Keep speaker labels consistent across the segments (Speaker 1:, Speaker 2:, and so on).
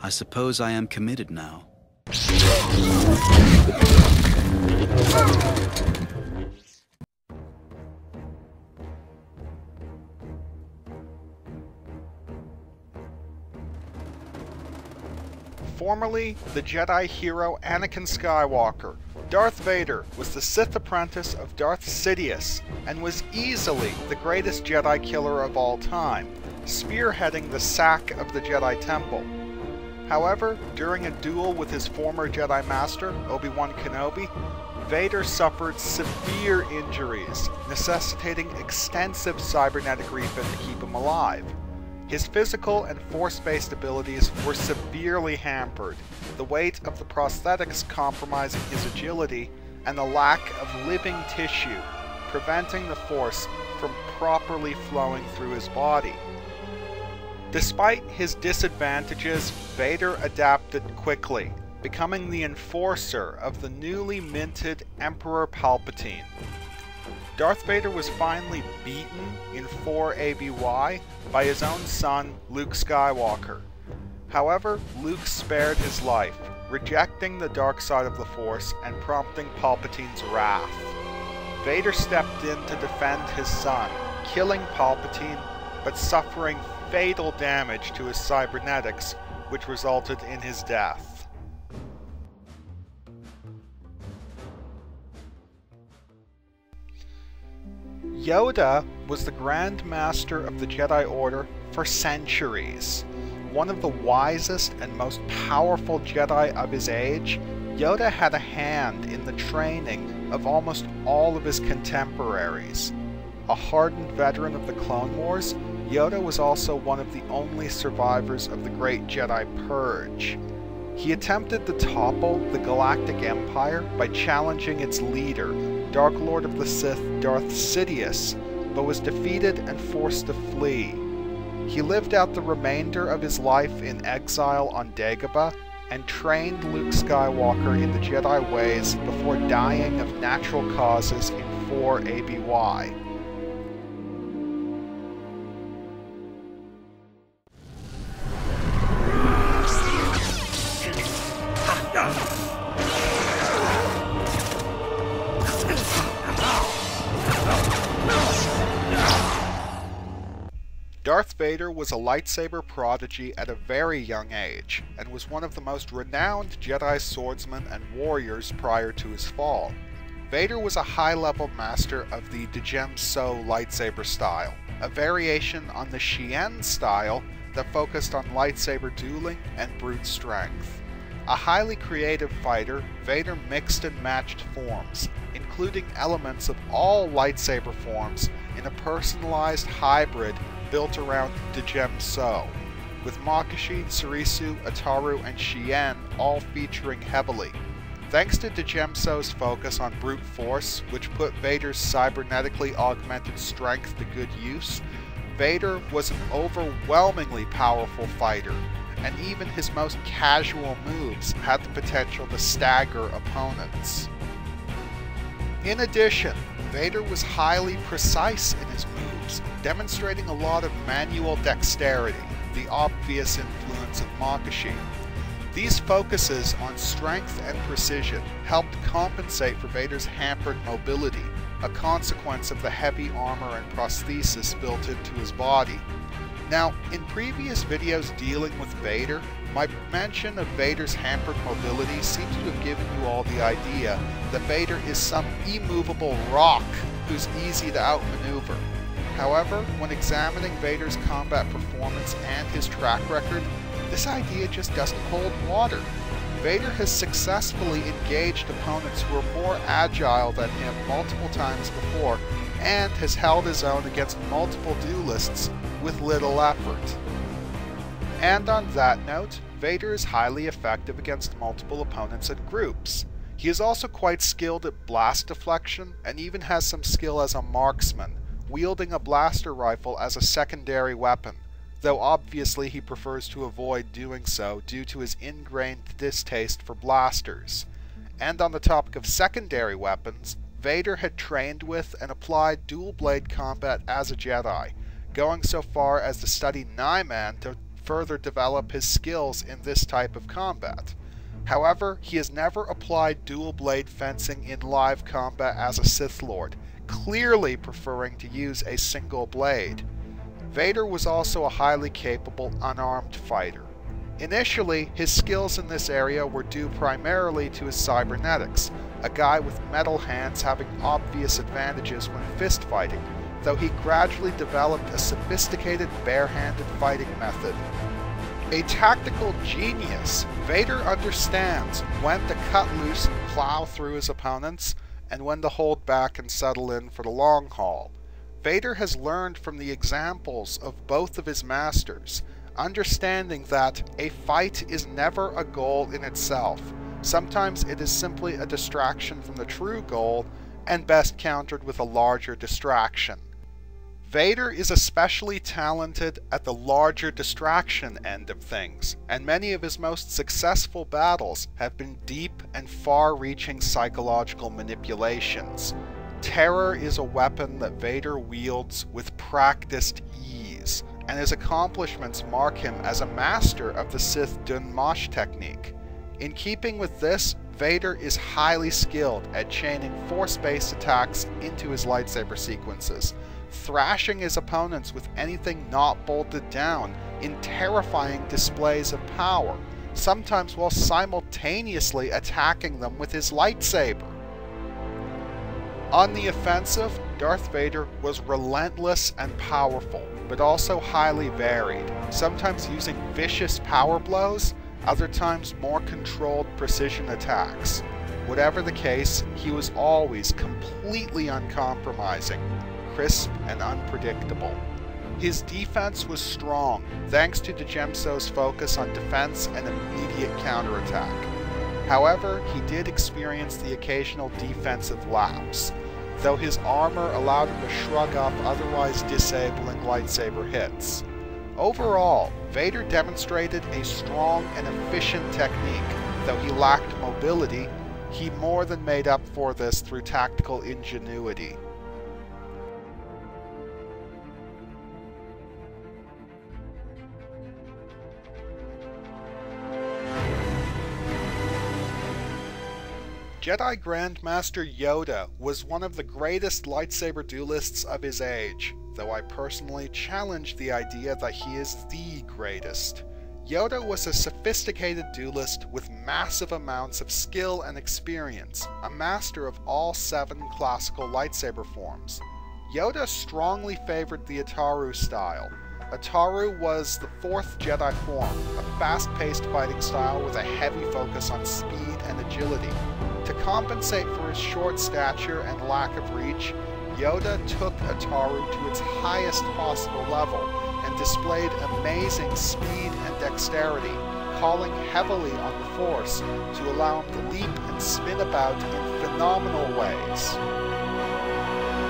Speaker 1: I suppose I am committed now.
Speaker 2: Formerly the Jedi hero Anakin Skywalker, Darth Vader was the Sith apprentice of Darth Sidious and was easily the greatest Jedi killer of all time, spearheading the sack of the Jedi Temple. However, during a duel with his former Jedi Master, Obi-Wan Kenobi, Vader suffered severe injuries, necessitating extensive cybernetic refit to keep him alive. His physical and force-based abilities were severely hampered, the weight of the prosthetics compromising his agility, and the lack of living tissue, preventing the force from properly flowing through his body. Despite his disadvantages, Vader adapted quickly, becoming the enforcer of the newly minted Emperor Palpatine. Darth Vader was finally beaten in 4 ABY by his own son, Luke Skywalker. However, Luke spared his life, rejecting the dark side of the Force and prompting Palpatine's wrath. Vader stepped in to defend his son, killing Palpatine, but suffering fatal damage to his cybernetics, which resulted in his death. Yoda was the Grand Master of the Jedi Order for centuries. One of the wisest and most powerful Jedi of his age, Yoda had a hand in the training of almost all of his contemporaries. A hardened veteran of the Clone Wars, Yoda was also one of the only survivors of the Great Jedi Purge. He attempted to topple the Galactic Empire by challenging its leader, Dark Lord of the Sith Darth Sidious, but was defeated and forced to flee. He lived out the remainder of his life in exile on Dagobah and trained Luke Skywalker in the Jedi ways before dying of natural causes in 4 ABY. Darth Vader was a lightsaber prodigy at a very young age, and was one of the most renowned Jedi swordsmen and warriors prior to his fall. Vader was a high-level master of the Djem-So lightsaber style, a variation on the Xian style that focused on lightsaber dueling and brute strength. A highly creative fighter, Vader mixed and matched forms, including elements of all lightsaber forms in a personalized hybrid built around Djem-So, with Makashi, Sarisu, Ataru, and Xian all featuring heavily. Thanks to Djem-So's focus on brute force, which put Vader's cybernetically augmented strength to good use, Vader was an overwhelmingly powerful fighter, and even his most casual moves had the potential to stagger opponents. In addition, Vader was highly precise in his moves, demonstrating a lot of manual dexterity, the obvious influence of Makashi. These focuses on strength and precision helped compensate for Vader's hampered mobility, a consequence of the heavy armor and prosthesis built into his body. Now, in previous videos dealing with Vader, my mention of Vader's hampered mobility seems to have given you all the idea that Vader is some immovable rock who's easy to outmaneuver. However, when examining Vader's combat performance and his track record, this idea just doesn't hold water. Vader has successfully engaged opponents who are more agile than him multiple times before, and has held his own against multiple duelists with little effort. And on that note, Vader is highly effective against multiple opponents and groups. He is also quite skilled at blast deflection, and even has some skill as a marksman, wielding a blaster rifle as a secondary weapon, though obviously he prefers to avoid doing so due to his ingrained distaste for blasters. And on the topic of secondary weapons, Vader had trained with and applied dual blade combat as a Jedi, going so far as to study Nyman to further develop his skills in this type of combat. However, he has never applied dual blade fencing in live combat as a Sith Lord, clearly preferring to use a single blade. Vader was also a highly capable unarmed fighter. Initially, his skills in this area were due primarily to his cybernetics, a guy with metal hands having obvious advantages when fist fighting, though he gradually developed a sophisticated bare-handed fighting method. A tactical genius, Vader understands when to cut loose and plow through his opponents, and when to hold back and settle in for the long haul. Vader has learned from the examples of both of his masters, understanding that a fight is never a goal in itself. Sometimes it is simply a distraction from the true goal, and best countered with a larger distraction. Vader is especially talented at the larger distraction end of things, and many of his most successful battles have been deep and far-reaching psychological manipulations. Terror is a weapon that Vader wields with practiced ease, and his accomplishments mark him as a master of the Sith Dun Mosh technique. In keeping with this, Vader is highly skilled at chaining force-based attacks into his lightsaber sequences, thrashing his opponents with anything not bolted down in terrifying displays of power, sometimes while simultaneously attacking them with his lightsaber. On the offensive, Darth Vader was relentless and powerful, but also highly varied, sometimes using vicious power blows, other times more controlled precision attacks. Whatever the case, he was always completely uncompromising, crisp and unpredictable. His defense was strong, thanks to Djemso's focus on defense and immediate counterattack. However, he did experience the occasional defensive lapse, though his armor allowed him to shrug off otherwise disabling lightsaber hits. Overall, Vader demonstrated a strong and efficient technique. Though he lacked mobility, he more than made up for this through tactical ingenuity. Jedi Grandmaster Yoda was one of the greatest lightsaber duelists of his age, though I personally challenge the idea that he is the greatest. Yoda was a sophisticated duelist with massive amounts of skill and experience, a master of all 7 classical lightsaber forms. Yoda strongly favored the Ataru style. Ataru was the 4th Jedi form, a fast-paced fighting style with a heavy focus on speed and agility. To compensate for his short stature and lack of reach, Yoda took Ataru to its highest possible level and displayed amazing speed and dexterity, calling heavily on the Force to allow him to leap and spin about in phenomenal ways.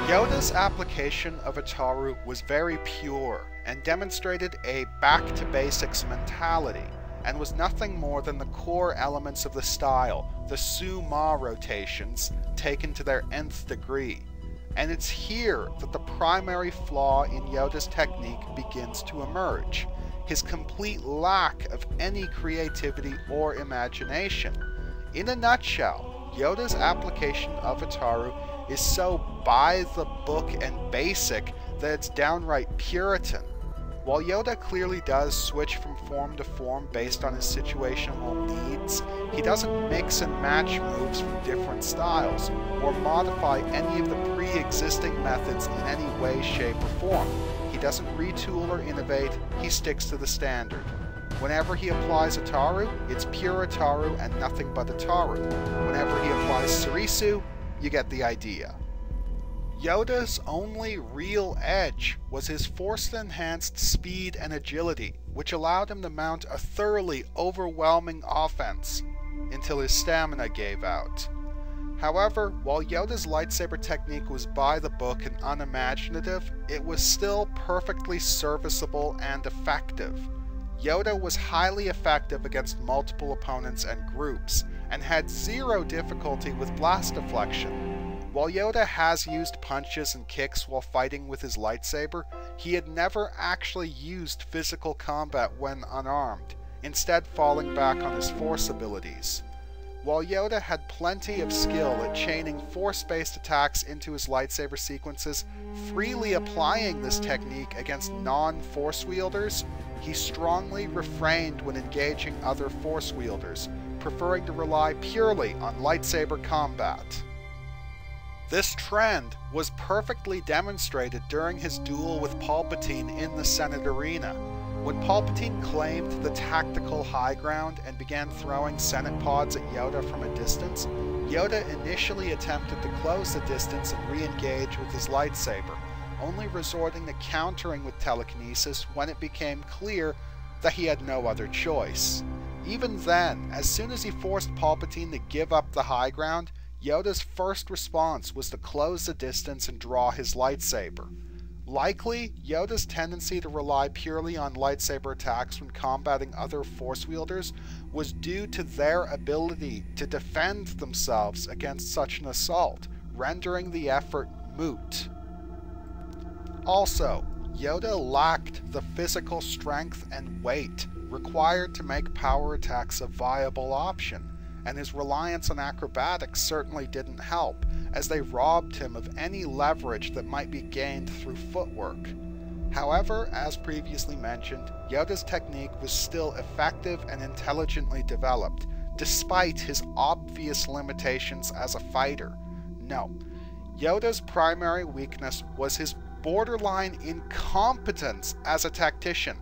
Speaker 2: Yoda's application of Ataru was very pure and demonstrated a back-to-basics mentality, and was nothing more than the core elements of the style, the Su-Ma rotations, taken to their nth degree. And it's here that the primary flaw in Yoda's technique begins to emerge, his complete lack of any creativity or imagination. In a nutshell, Yoda's application of Ataru is so by the book and basic that it's downright Puritan. While Yoda clearly does switch from form to form based on his situational needs, he doesn't mix and match moves from different styles, or modify any of the pre-existing methods in any way, shape, or form. He doesn't retool or innovate, he sticks to the standard. Whenever he applies Ataru, it's pure Ataru and nothing but Ataru. Whenever he applies Sarisu, you get the idea. Yoda's only real edge was his Force-enhanced speed and agility, which allowed him to mount a thoroughly overwhelming offense, until his stamina gave out. However, while Yoda's lightsaber technique was by the book and unimaginative, it was still perfectly serviceable and effective. Yoda was highly effective against multiple opponents and groups, and had zero difficulty with blast deflection. While Yoda has used punches and kicks while fighting with his lightsaber, he had never actually used physical combat when unarmed, instead falling back on his force abilities. While Yoda had plenty of skill at chaining force-based attacks into his lightsaber sequences, freely applying this technique against non-force wielders, he strongly refrained when engaging other force wielders, preferring to rely purely on lightsaber combat. This trend was perfectly demonstrated during his duel with Palpatine in the Senate arena. When Palpatine claimed the tactical high ground and began throwing Senate pods at Yoda from a distance, Yoda initially attempted to close the distance and re-engage with his lightsaber, only resorting to countering with telekinesis when it became clear that he had no other choice. Even then, as soon as he forced Palpatine to give up the high ground, Yoda's first response was to close the distance and draw his lightsaber. Likely, Yoda's tendency to rely purely on lightsaber attacks when combating other force wielders was due to their ability to defend themselves against such an assault, rendering the effort moot. Also, Yoda lacked the physical strength and weight required to make power attacks a viable option, and his reliance on acrobatics certainly didn't help, as they robbed him of any leverage that might be gained through footwork. However, as previously mentioned, Yoda's technique was still effective and intelligently developed, despite his obvious limitations as a fighter. No, Yoda's primary weakness was his borderline incompetence as a tactician.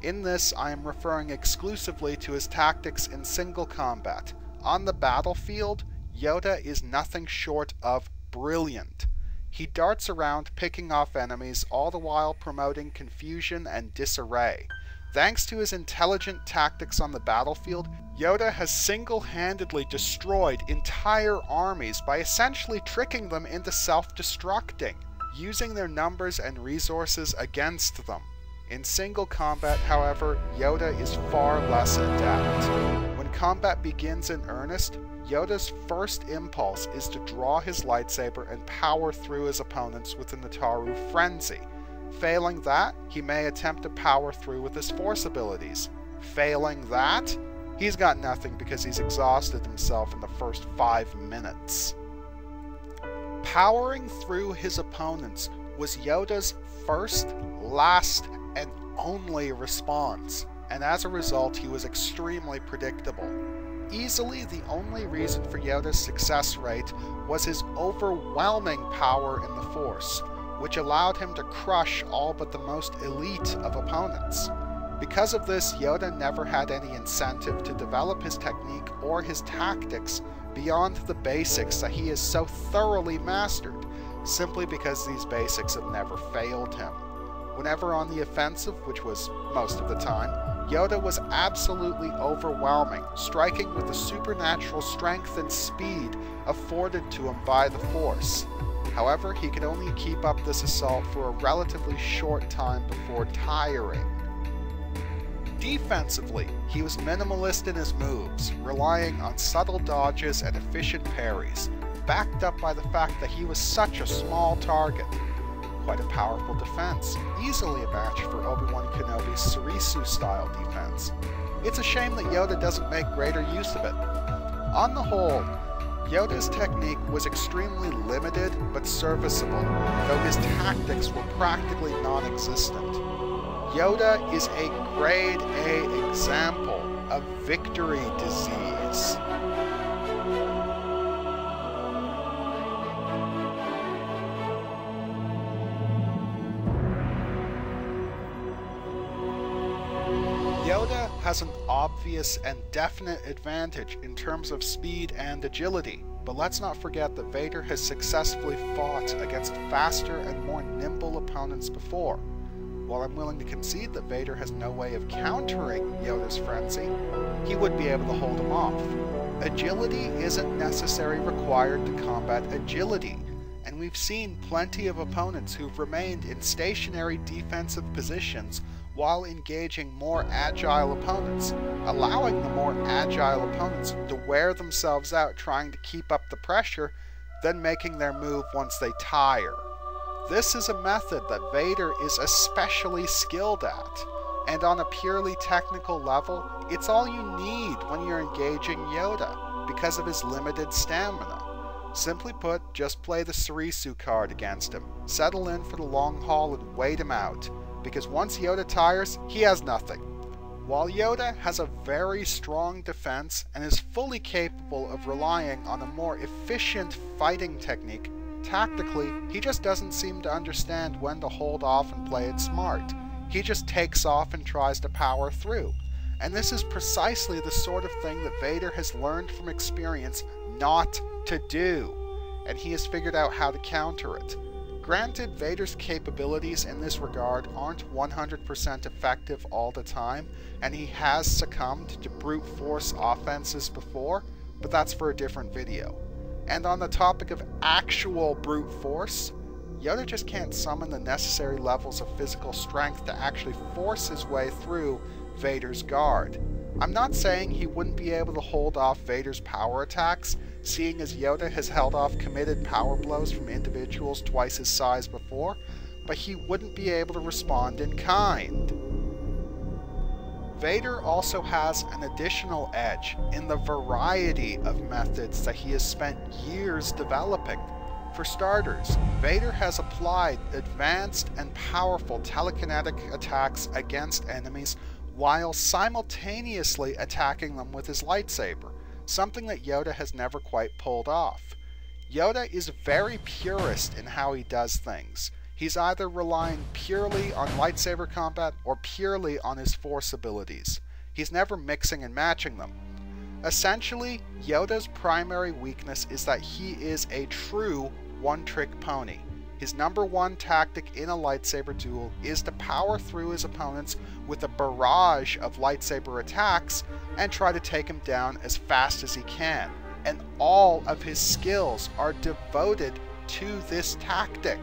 Speaker 2: In this, I am referring exclusively to his tactics in single combat. On the battlefield, Yoda is nothing short of brilliant. He darts around picking off enemies, all the while promoting confusion and disarray. Thanks to his intelligent tactics on the battlefield, Yoda has single-handedly destroyed entire armies by essentially tricking them into self-destructing, using their numbers and resources against them. In single combat, however, Yoda is far less adept. When combat begins in earnest, Yoda's first impulse is to draw his lightsaber and power through his opponents with the Nataru Frenzy. Failing that, he may attempt to power through with his force abilities. Failing that, he's got nothing because he's exhausted himself in the first 5 minutes. Powering through his opponents was Yoda's first, last, and only response, and as a result he was extremely predictable. Easily the only reason for Yoda's success rate was his overwhelming power in the Force, which allowed him to crush all but the most elite of opponents. Because of this, Yoda never had any incentive to develop his technique or his tactics beyond the basics that he has so thoroughly mastered, simply because these basics have never failed him. Whenever on the offensive, which was most of the time, Yoda was absolutely overwhelming, striking with the supernatural strength and speed afforded to him by the Force. However, he could only keep up this assault for a relatively short time before tiring. Defensively, he was minimalist in his moves, relying on subtle dodges and efficient parries, backed up by the fact that he was such a small target. Quite a powerful defense, easily a match for Obi-Wan Kenobi's Surisu-style defense. It's a shame that Yoda doesn't make greater use of it. On the whole, Yoda's technique was extremely limited but serviceable, though his tactics were practically non-existent. Yoda is a grade A example of victory disease. Yoda has an obvious and definite advantage in terms of speed and agility, but let's not forget that Vader has successfully fought against faster and more nimble opponents before. While I'm willing to concede that Vader has no way of countering Yoda's frenzy, he would be able to hold him off. Agility isn't necessarily required to combat agility, and we've seen plenty of opponents who've remained in stationary defensive positions while engaging more agile opponents, allowing the more agile opponents to wear themselves out trying to keep up the pressure, then making their move once they tire. This is a method that Vader is especially skilled at, and on a purely technical level, it's all you need when you're engaging Yoda, because of his limited stamina. Simply put, just play the Surisu card against him, settle in for the long haul and wait him out, because once Yoda tires, he has nothing. While Yoda has a very strong defense and is fully capable of relying on a more efficient fighting technique, tactically, he just doesn't seem to understand when to hold off and play it smart. He just takes off and tries to power through. And this is precisely the sort of thing that Vader has learned from experience not to do, and he has figured out how to counter it. Granted, Vader's capabilities in this regard aren't 100% effective all the time, and he has succumbed to brute force offenses before, but that's for a different video. And on the topic of actual brute force, Yoda just can't summon the necessary levels of physical strength to actually force his way through Vader's guard. I'm not saying he wouldn't be able to hold off Vader's power attacks, seeing as Yoda has held off committed power blows from individuals twice his size before, but he wouldn't be able to respond in kind. Vader also has an additional edge in the variety of methods that he has spent years developing. For starters, Vader has applied advanced and powerful telekinetic attacks against enemies while simultaneously attacking them with his lightsaber, something that Yoda has never quite pulled off. Yoda is very purist in how he does things. He's either relying purely on lightsaber combat or purely on his force abilities. He's never mixing and matching them. Essentially, Yoda's primary weakness is that he is a true one-trick pony. His number one tactic in a lightsaber duel is to power through his opponents with a barrage of lightsaber attacks and try to take him down as fast as he can. And all of his skills are devoted to this tactic.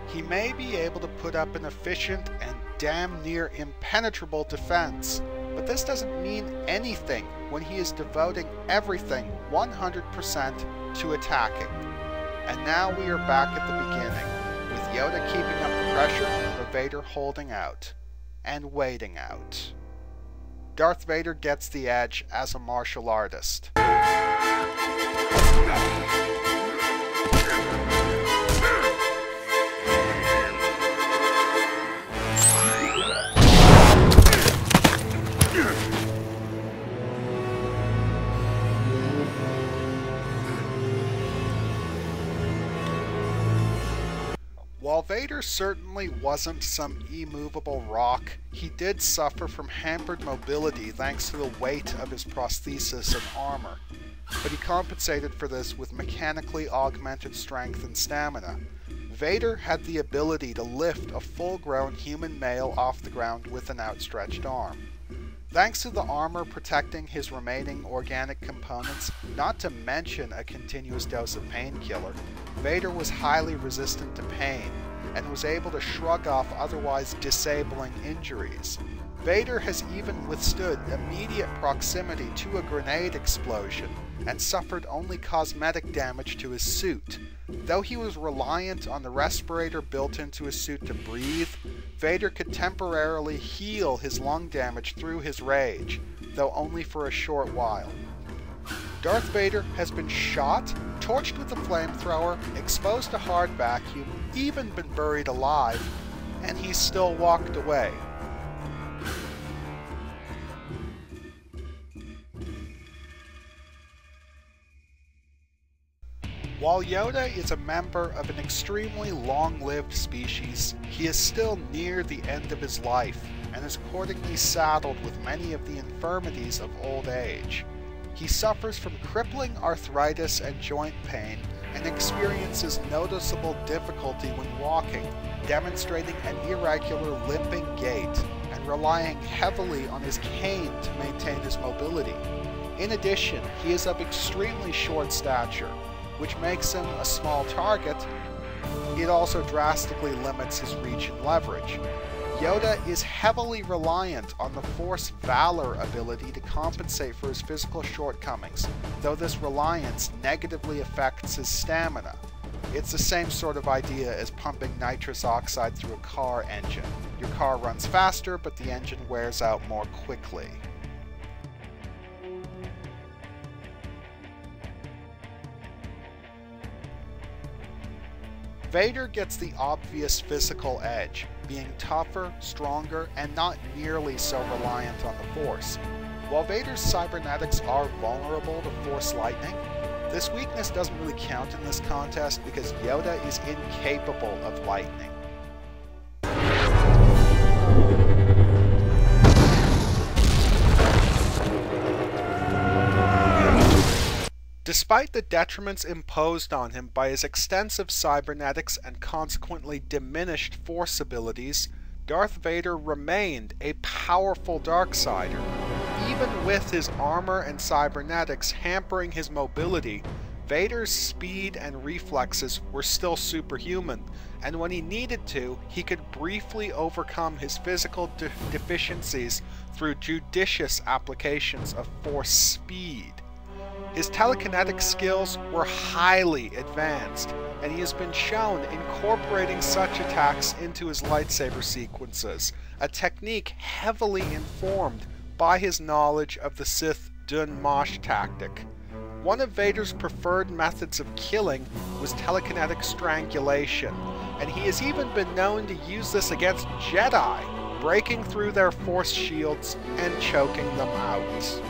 Speaker 2: He may be able to put up an efficient and damn near impenetrable defense, but this doesn't mean anything when he is devoting everything 100% to attacking. And now we are back at the beginning, with Yoda keeping up the pressure, but Vader holding out and waiting out. Darth Vader gets the edge as a martial artist. While Vader certainly wasn't some immovable rock, he did suffer from hampered mobility thanks to the weight of his prosthesis and armor, but he compensated for this with mechanically augmented strength and stamina. Vader had the ability to lift a full-grown human male off the ground with an outstretched arm. Thanks to the armor protecting his remaining organic components, not to mention a continuous dose of painkiller, Vader was highly resistant to pain, and was able to shrug off otherwise disabling injuries. Vader has even withstood immediate proximity to a grenade explosion, and suffered only cosmetic damage to his suit. Though he was reliant on the respirator built into his suit to breathe, Vader could temporarily heal his lung damage through his rage, though only for a short while. Darth Vader has been shot, torched with a flamethrower, exposed to hard vacuum, even been buried alive, and he still walked away. While Yoda is a member of an extremely long-lived species, he is still near the end of his life, and is accordingly saddled with many of the infirmities of old age. He suffers from crippling arthritis and joint pain, and experiences noticeable difficulty when walking, demonstrating an irregular limping gait, and relying heavily on his cane to maintain his mobility. In addition, he is of extremely short stature, which makes him a small target. It also drastically limits his reach and leverage. Yoda is heavily reliant on the Force Valor ability to compensate for his physical shortcomings, though this reliance negatively affects his stamina. It's the same sort of idea as pumping nitrous oxide through a car engine. Your car runs faster, but the engine wears out more quickly. Vader gets the obvious physical edge, being tougher, stronger, and not nearly so reliant on the Force. While Vader's cybernetics are vulnerable to Force lightning, this weakness doesn't really count in this contest because Yoda is incapable of lightning. Despite the detriments imposed on him by his extensive cybernetics and consequently diminished Force abilities, Darth Vader remained a powerful Darksider. Even with his armor and cybernetics hampering his mobility, Vader's speed and reflexes were still superhuman, and when he needed to, he could briefly overcome his physical deficiencies through judicious applications of Force speed. His telekinetic skills were highly advanced, and he has been shown incorporating such attacks into his lightsaber sequences, a technique heavily informed by his knowledge of the Sith Dun Mosh tactic. One of Vader's preferred methods of killing was telekinetic strangulation, and he has even been known to use this against Jedi, breaking through their Force shields and choking them out.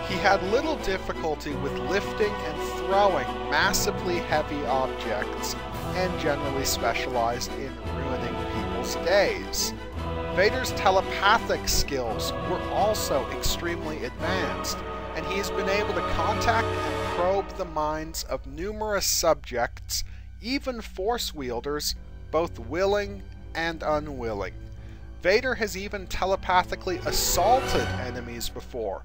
Speaker 2: He had little difficulty with lifting and throwing massively heavy objects, and generally specialized in ruining people's days. Vader's telepathic skills were also extremely advanced, and he has been able to contact and probe the minds of numerous subjects, even Force wielders, both willing and unwilling. Vader has even telepathically assaulted enemies before,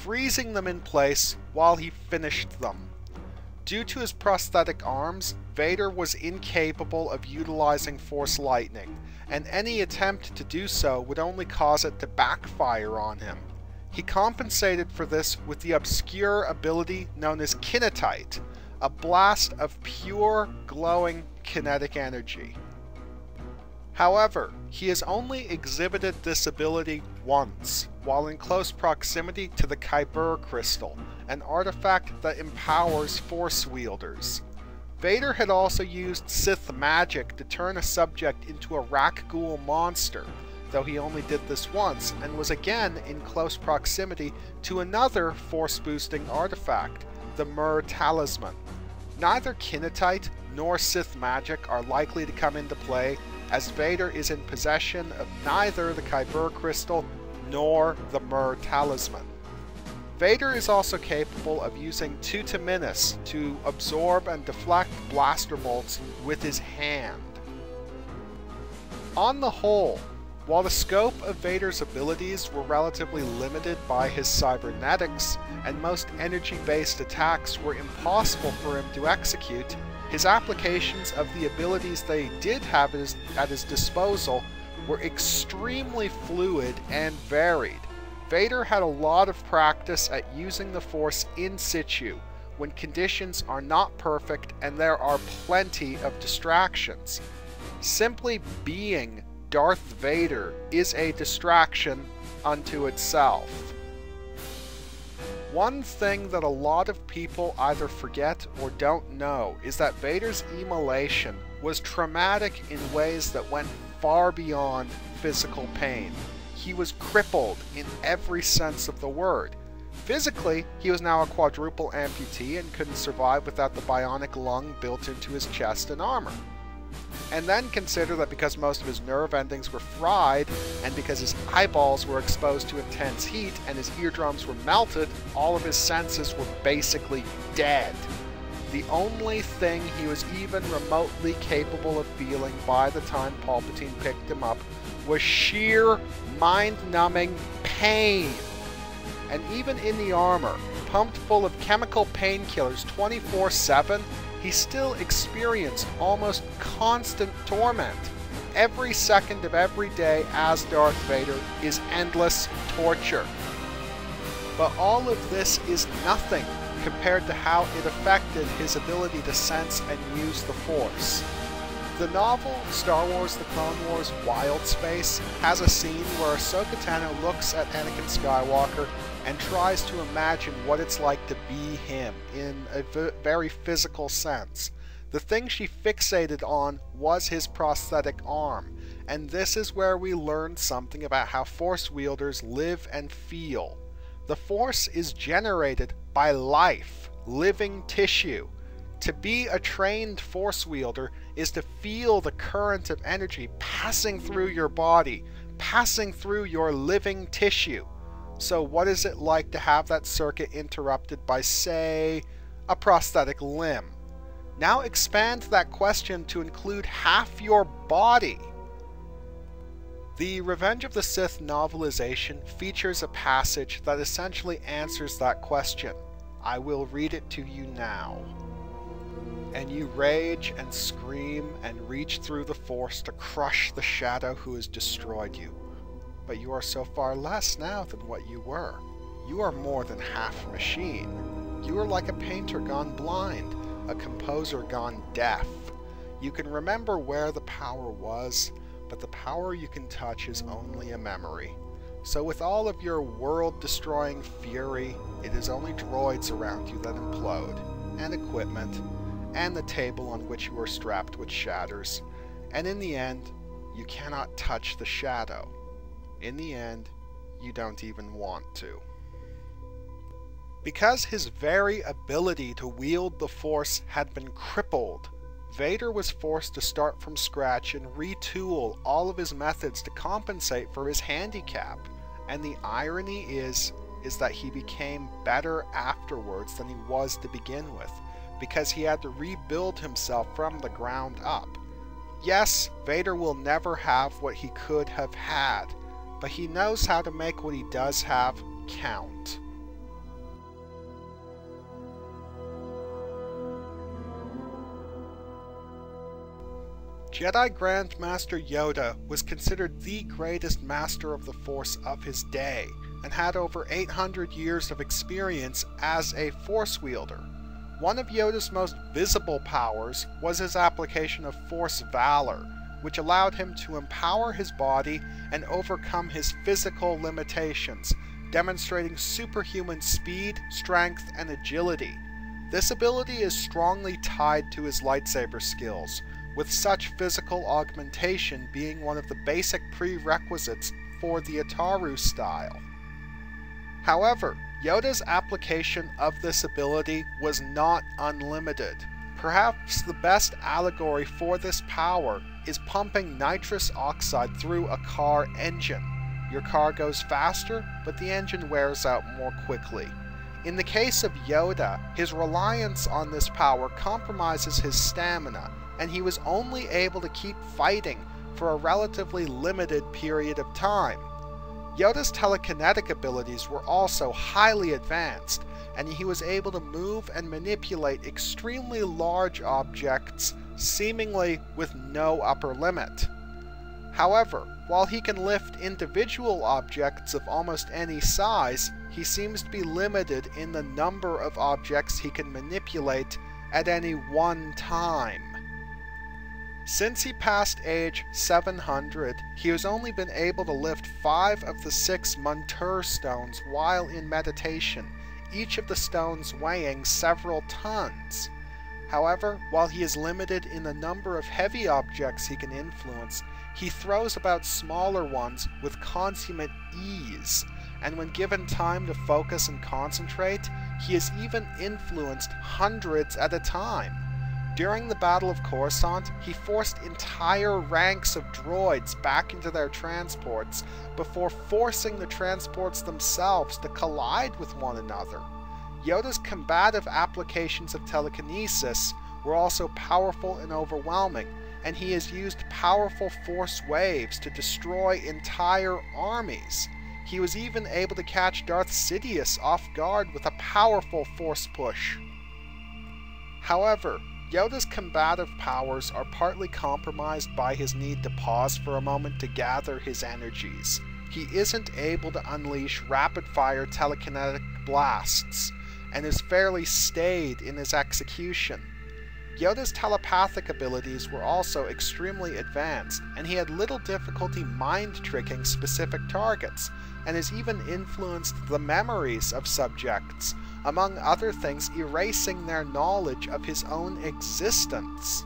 Speaker 2: freezing them in place while he finished them. Due to his prosthetic arms, Vader was incapable of utilizing Force lightning, and any attempt to do so would only cause it to backfire on him. He compensated for this with the obscure ability known as Kinetite, a blast of pure, glowing kinetic energy. However, he has only exhibited this ability once, while in close proximity to the Kyber crystal, an artifact that empowers Force wielders. Vader had also used Sith magic to turn a subject into a Rakghoul monster, though he only did this once, and was again in close proximity to another Force-boosting artifact, the Mur Talisman. Neither Kinetite nor Sith magic are likely to come into play, as Vader is in possession of neither the Kyber crystal nor the Mur Talisman. Vader is also capable of using Tuta Minis to absorb and deflect blaster bolts with his hand. On the whole, while the scope of Vader's abilities were relatively limited by his cybernetics, and most energy-based attacks were impossible for him to execute, his applications of the abilities that he did have at his disposal were extremely fluid and varied. Vader had a lot of practice at using the Force in situ, when conditions are not perfect and there are plenty of distractions. Simply being Darth Vader is a distraction unto itself. One thing that a lot of people either forget or don't know is that Vader's immolation was traumatic in ways that went far beyond physical pain. He was crippled in every sense of the word. Physically, he was now a quadruple amputee and couldn't survive without the bionic lung built into his chest and armor. And then consider that because most of his nerve endings were fried, and because his eyeballs were exposed to intense heat and his eardrums were melted, all of his senses were basically dead. The only thing he was even remotely capable of feeling by the time Palpatine picked him up was sheer, mind-numbing pain. And even in the armor, pumped full of chemical painkillers 24/7, he still experienced almost constant torment. Every second of every day as Darth Vader is endless torture. But all of this is nothing compared to how it affected his ability to sense and use the Force. The novel Star Wars The Clone Wars Wild Space has a scene where Ahsoka Tano looks at Anakin Skywalker and tries to imagine what it's like to be him in a very physical sense. The thing she fixated on was his prosthetic arm, and this is where we learn something about how Force wielders live and feel. The Force is generated by life, living tissue. To be a trained Force wielder is to feel the current of energy passing through your body, passing through your living tissue. So what is it like to have that circuit interrupted by, say, a prosthetic limb? Now expand that question to include half your body. The Revenge of the Sith novelization features a passage that essentially answers that question. I will read it to you now. And you rage and scream and reach through the Force to crush the shadow who has destroyed you. But you are so far less now than what you were. You are more than half machine. You are like a painter gone blind, a composer gone deaf. You can remember where the power was, but the power you can touch is only a memory. So with all of your world-destroying fury, it is only droids around you that implode, and equipment, and the table on which you are strapped which shatters, and in the end, you cannot touch the shadow. In the end, you don't even want to. Because his very ability to wield the Force had been crippled, Vader was forced to start from scratch and retool all of his methods to compensate for his handicap. And the irony is that he became better afterwards than he was to begin with, because he had to rebuild himself from the ground up. Yes, Vader will never have what he could have had, but he knows how to make what he does have count. Jedi Grandmaster Yoda was considered the greatest master of the Force of his day, and had over 800 years of experience as a Force wielder. One of Yoda's most visible powers was his application of Force Valor, which allowed him to empower his body and overcome his physical limitations, demonstrating superhuman speed, strength, and agility. This ability is strongly tied to his lightsaber skills, with such physical augmentation being one of the basic prerequisites for the Ataru style. However, Yoda's application of this ability was not unlimited. Perhaps the best allegory for this power is pumping nitrous oxide through a car engine. Your car goes faster, but the engine wears out more quickly. In the case of Yoda, his reliance on this power compromises his stamina, and he was only able to keep fighting for a relatively limited period of time. Yoda's telekinetic abilities were also highly advanced, and he was able to move and manipulate extremely large objects seemingly with no upper limit. However, while he can lift individual objects of almost any size, he seems to be limited in the number of objects he can manipulate at any one time. Since he passed age 700, he has only been able to lift 5 of the 6 Montur stones while in meditation, each of the stones weighing several tons. However, while he is limited in the number of heavy objects he can influence, he throws about smaller ones with consummate ease, and when given time to focus and concentrate, he has even influenced hundreds at a time. During the Battle of Coruscant, he forced entire ranks of droids back into their transports before forcing the transports themselves to collide with one another. Yoda's combative applications of telekinesis were also powerful and overwhelming, and he has used powerful force waves to destroy entire armies. He was even able to catch Darth Sidious off guard with a powerful force push. However, Yoda's combative powers are partly compromised by his need to pause for a moment to gather his energies. He isn't able to unleash rapid-fire telekinetic blasts, and is fairly staid in his execution. Yoda's telepathic abilities were also extremely advanced, and he had little difficulty mind-tricking specific targets, and has even influenced the memories of subjects, among other things erasing their knowledge of his own existence.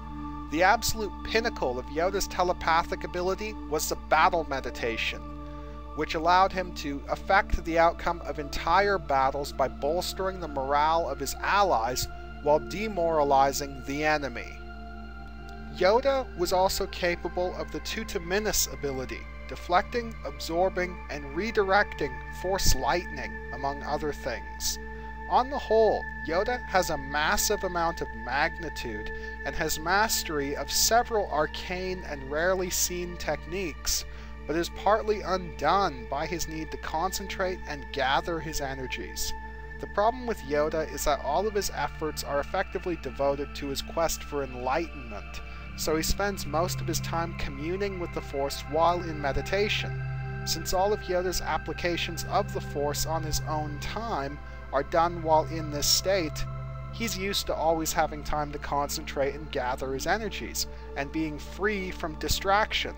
Speaker 2: The absolute pinnacle of Yoda's telepathic ability was the battle meditation, which allowed him to affect the outcome of entire battles by bolstering the morale of his allies while demoralizing the enemy. Yoda was also capable of the Tutaminis ability, deflecting, absorbing, and redirecting Force Lightning, among other things. On the whole, Yoda has a massive amount of magnitude and has mastery of several arcane and rarely seen techniques, but is partly undone by his need to concentrate and gather his energies. The problem with Yoda is that all of his efforts are effectively devoted to his quest for enlightenment, so he spends most of his time communing with the Force while in meditation. Since all of Yoda's applications of the Force on his own time are done while in this state, he's used to always having time to concentrate and gather his energies, and being free from distraction.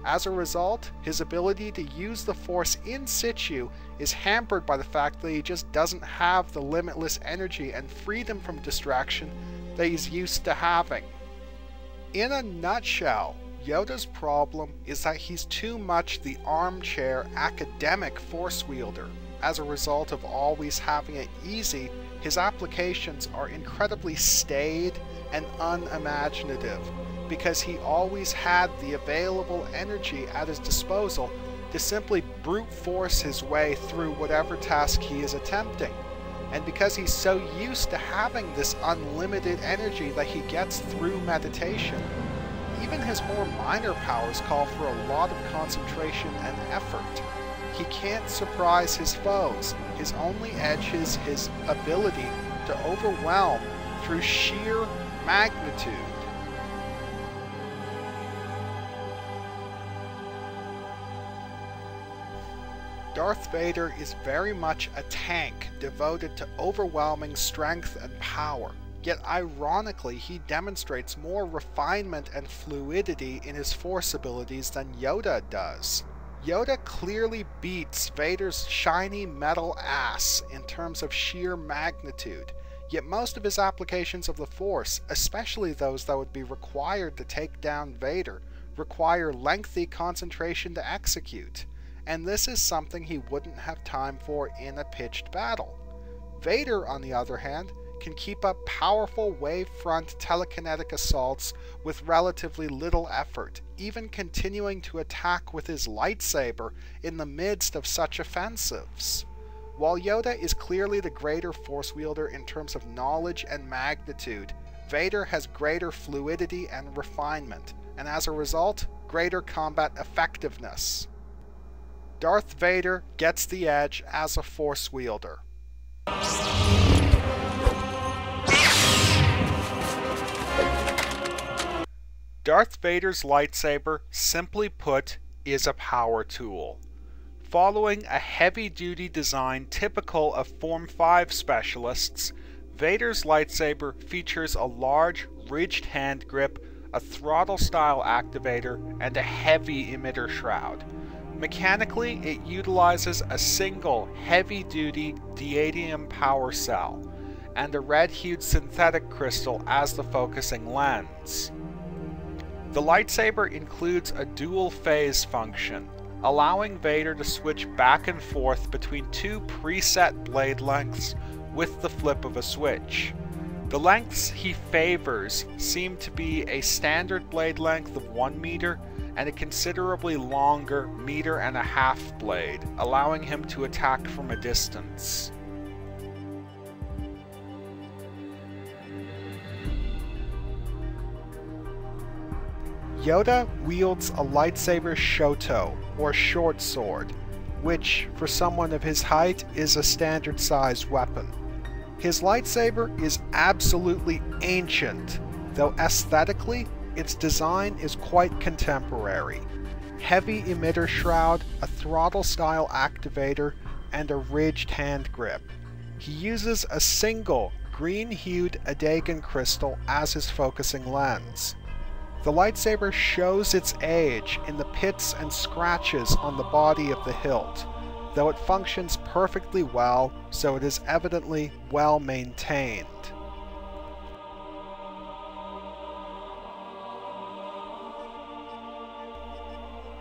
Speaker 2: As a result, his ability to use the Force in situ is hampered by the fact that he just doesn't have the limitless energy and freedom from distraction that he's used to having. In a nutshell, Yoda's problem is that he's too much the armchair academic Force wielder. As a result of always having it easy, his applications are incredibly staid and unimaginative, because he always had the available energy at his disposal to simply brute force his way through whatever task he is attempting. And because he's so used to having this unlimited energy that he gets through meditation, even his more minor powers call for a lot of concentration and effort. He can't surprise his foes. His only edge is his ability to overwhelm through sheer magnitude. Darth Vader is very much a tank devoted to overwhelming strength and power, yet ironically he demonstrates more refinement and fluidity in his Force abilities than Yoda does. Yoda clearly beats Vader's shiny metal ass in terms of sheer magnitude, yet most of his applications of the Force, especially those that would be required to take down Vader, require lengthy concentration to execute, and this is something he wouldn't have time for in a pitched battle. Vader, on the other hand, can keep up powerful wavefront telekinetic assaults with relatively little effort, even continuing to attack with his lightsaber in the midst of such offensives. While Yoda is clearly the greater Force wielder in terms of knowledge and magnitude, Vader has greater fluidity and refinement, and as a result, greater combat effectiveness. Darth Vader gets the edge as a Force wielder. Darth Vader's lightsaber, simply put, is a power tool. Following a heavy-duty design typical of Form 5 specialists, Vader's lightsaber features a large, ridged hand grip, a throttle-style activator, and a heavy emitter shroud. Mechanically, it utilizes a single heavy-duty diadium power cell, and a red-hued synthetic crystal as the focusing lens. The lightsaber includes a dual-phase function, allowing Vader to switch back and forth between two preset blade lengths with the flip of a switch. The lengths he favors seem to be a standard blade length of 1 meter and a considerably longer 1.5 meter blade, allowing him to attack from a distance. Yoda wields a lightsaber Shoto, or short sword, which, for someone of his height, is a standard-sized weapon. His lightsaber is absolutely ancient, though aesthetically, its design is quite contemporary. Heavy emitter shroud, a throttle-style activator, and a ridged hand grip. He uses a single green-hued Adagan crystal as his focusing lens. The lightsaber shows its age in the pits and scratches on the body of the hilt, though it functions perfectly well, so it is evidently well maintained.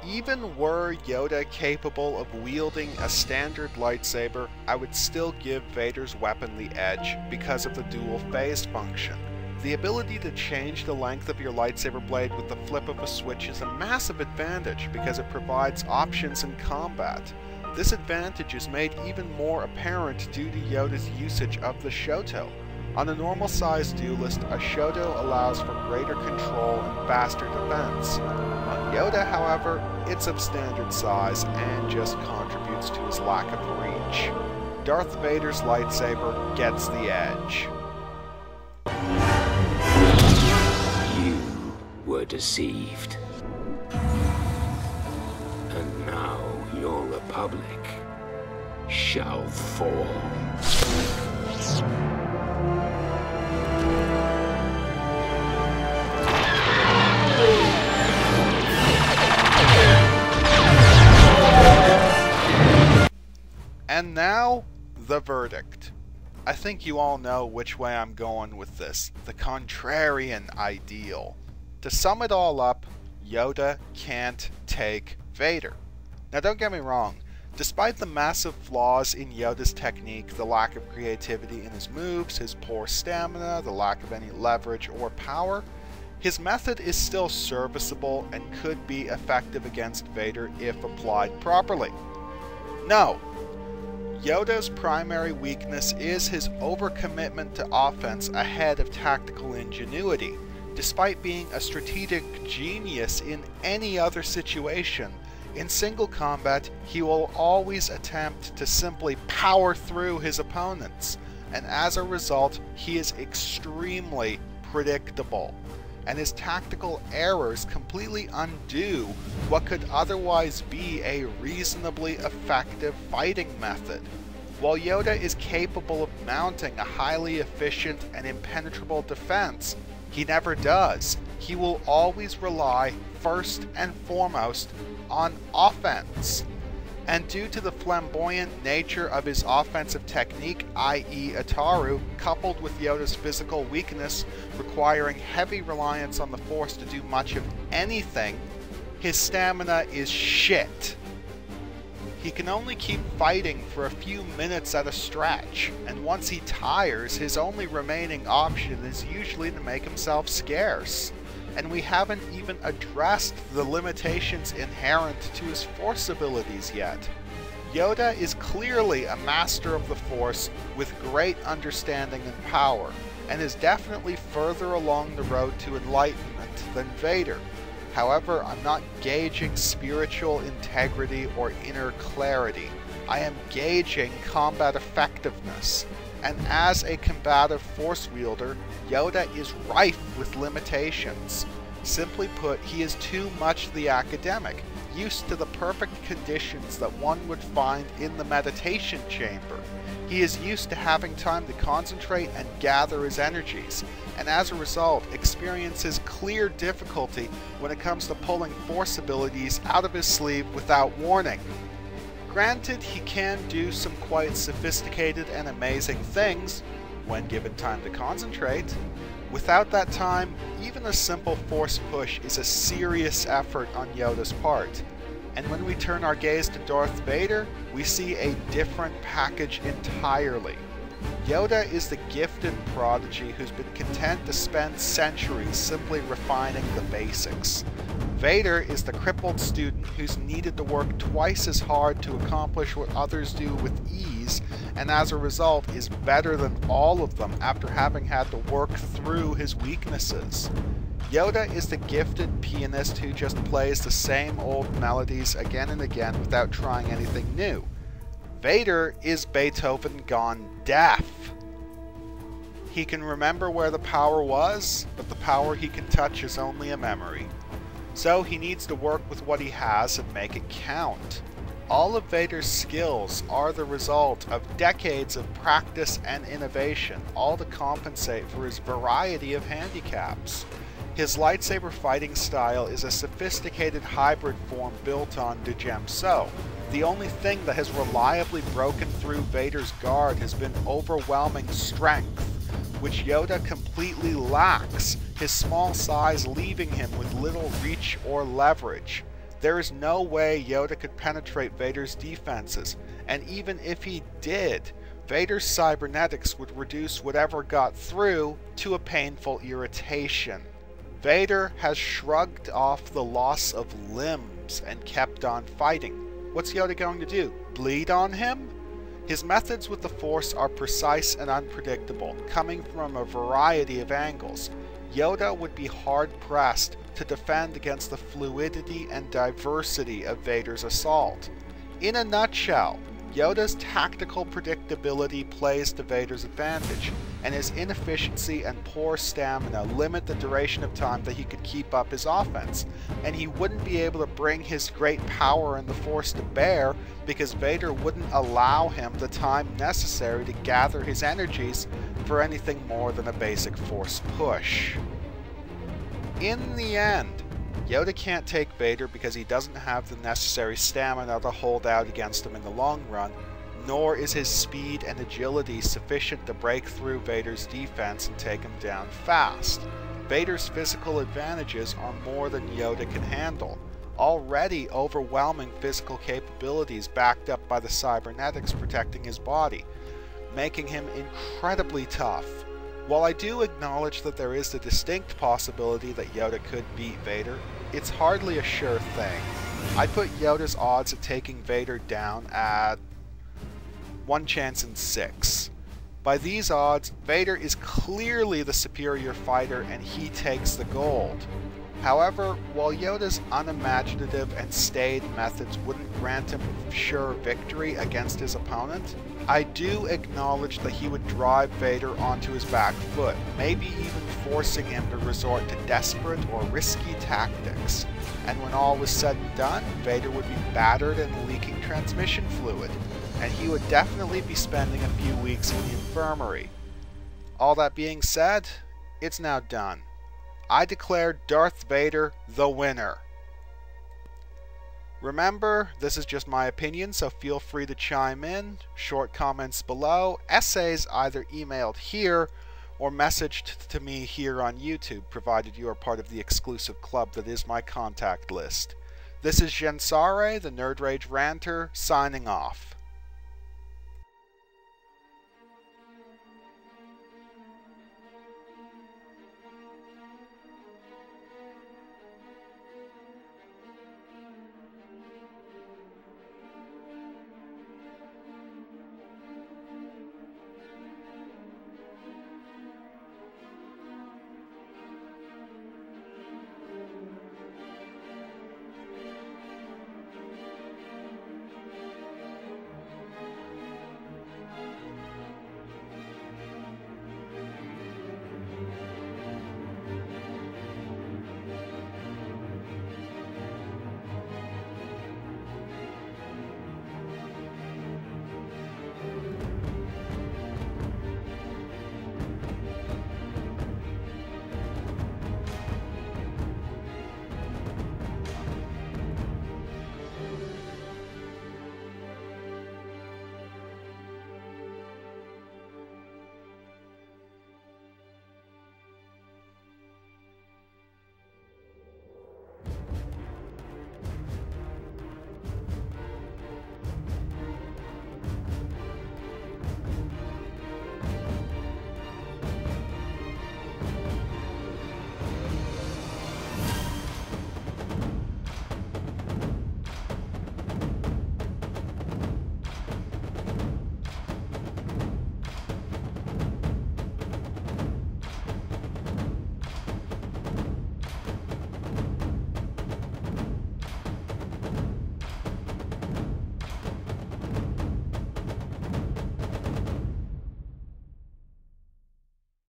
Speaker 2: Even were Yoda capable of wielding a standard lightsaber, I would still give Vader's weapon the edge because of the dual phase function. The ability to change the length of your lightsaber blade with the flip of a switch is a massive advantage because it provides options in combat. This advantage is made even more apparent due to Yoda's usage of the Shoto. On a normal-sized duelist, a Shoto allows for greater control and faster defense. On Yoda, however, it's of standard size and just contributes to his lack of reach. Darth Vader's lightsaber gets the edge.
Speaker 3: You were deceived. And now your republic shall fall.
Speaker 2: And now, the verdict. I think you all know which way I'm going with this, the contrarian ideal. To sum it all up, Yoda can't take Vader. Now don't get me wrong, despite the massive flaws in Yoda's technique, the lack of creativity in his moves, his poor stamina, the lack of any leverage or power, his method is still serviceable and could be effective against Vader if applied properly. No. Yoda's primary weakness is his overcommitment to offense ahead of tactical ingenuity. Despite being a strategic genius in any other situation, in single combat he will always attempt to simply power through his opponents, and as a result he is extremely predictable, and his tactical errors completely undo what could otherwise be a reasonably effective fighting method. While Yoda is capable of mounting a highly efficient and impenetrable defense, he never does. He will always rely, first and foremost, on offense. And due to the flamboyant nature of his offensive technique, i.e. Ataru, coupled with Yoda's physical weakness, requiring heavy reliance on the Force to do much of anything, his stamina is shit. He can only keep fighting for a few minutes at a stretch, and once he tires, his only remaining option is usually to make himself scarce. And we haven't even addressed the limitations inherent to his Force abilities yet. Yoda is clearly a master of the Force with great understanding and power, and is definitely further along the road to enlightenment than Vader. However, I'm not gauging spiritual integrity or inner clarity. I am gauging combat effectiveness. And as a combative Force wielder, Yoda is rife with limitations. Simply put, he is too much the academic, used to the perfect conditions that one would find in the meditation chamber. He is used to having time to concentrate and gather his energies, and as a result experiences clear difficulty when it comes to pulling Force abilities out of his sleeve without warning. Granted, he can do some quite sophisticated and amazing things when given time to concentrate. Without that time, even a simple Force push is a serious effort on Yoda's part. And when we turn our gaze to Darth Vader, we see a different package entirely. Yoda is the gifted prodigy who's been content to spend centuries simply refining the basics. Vader is the crippled student who's needed to work twice as hard to accomplish what others do with ease, and as a result is better than all of them after having had to work through his weaknesses. Yoda is the gifted pianist who just plays the same old melodies again and again without trying anything new. Vader is Beethoven gone deaf. He can remember where the power was, but the power he can touch is only a memory. So he needs to work with what he has and make it count. All of Vader's skills are the result of decades of practice and innovation, all to compensate for his variety of handicaps. His lightsaber fighting style is a sophisticated hybrid form built on Djemso. The only thing that has reliably broken through Vader's guard has been overwhelming strength, which Yoda completely lacks, his small size leaving him with little reach or leverage. There is no way Yoda could penetrate Vader's defenses, and even if he did, Vader's cybernetics would reduce whatever got through to a painful irritation. Vader has shrugged off the loss of limbs and kept on fighting. What's Yoda going to do? Bleed on him? His methods with the Force are precise and unpredictable, coming from a variety of angles. Yoda would be hard-pressed to defend against the fluidity and diversity of Vader's assault. In a nutshell, Yoda's tactical predictability plays to Vader's advantage, and his inefficiency and poor stamina limit the duration of time that he could keep up his offense, and he wouldn't be able to bring his great power and the Force to bear because Vader wouldn't allow him the time necessary to gather his energies for anything more than a basic Force push. In the end, Yoda can't take Vader because he doesn't have the necessary stamina to hold out against him in the long run, nor is his speed and agility sufficient to break through Vader's defense and take him down fast. Vader's physical advantages are more than Yoda can handle, already overwhelming physical capabilities backed up by the cybernetics protecting his body, making him incredibly tough. While I do acknowledge that there is the distinct possibility that Yoda could beat Vader, it's hardly a sure thing. I'd put Yoda's odds at taking Vader down at 1 chance in 6. By these odds, Vader is clearly the superior fighter and he takes the gold. However, while Yoda's unimaginative and staid methods wouldn't grant him sure victory against his opponent, I do acknowledge that he would drive Vader onto his back foot, maybe even forcing him to resort to desperate or risky tactics. And when all was said and done, Vader would be battered and leaking transmission fluid, and he would definitely be spending a few weeks in the infirmary. All that being said, it's now done. I declare Darth Vader the winner. Remember, this is just my opinion, so feel free to chime in. Short comments below, essays either emailed here or messaged to me here on YouTube, provided you are part of the exclusive club that is my contact list. This is Gensare, the Nerd Rage Ranter, signing off.